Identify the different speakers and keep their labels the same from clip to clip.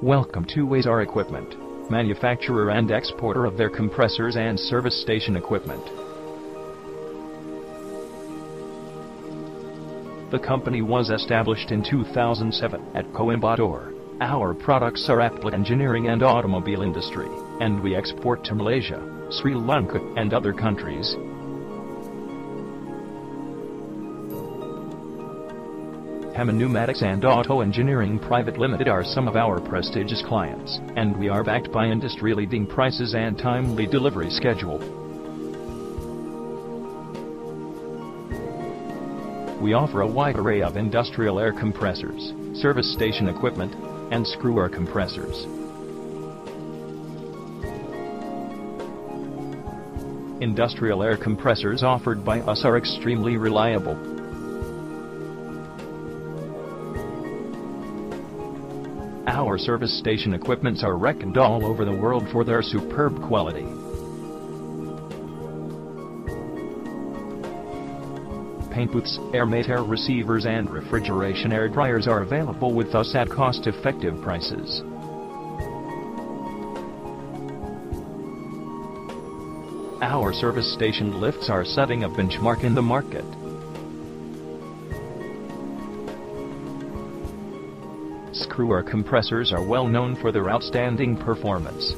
Speaker 1: Welcome to Esar Equipment, manufacturer and exporter of their compressors and service station equipment. The company was established in 2007 at Coimbatore. Our products are applied engineering and automobile industry, and we export to Malaysia, Sri Lanka, and other countries. Hema Pneumatics and Auto Engineering Private Limited are some of our prestigious clients, and we are backed by industry-leading prices and timely delivery schedule. We offer a wide array of industrial air compressors, service station equipment, and screw-air compressors. Industrial air compressors offered by us are extremely reliable. Our service station equipments are reckoned all over the world for their superb quality. Paint booths, air receivers and refrigeration air dryers are available with us at cost-effective prices. Our service station lifts are setting a benchmark in the market. Screw-air compressors are well known for their outstanding performance.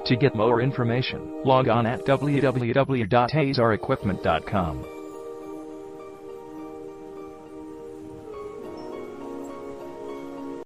Speaker 1: To get more information, log on at www.esarequipment.com.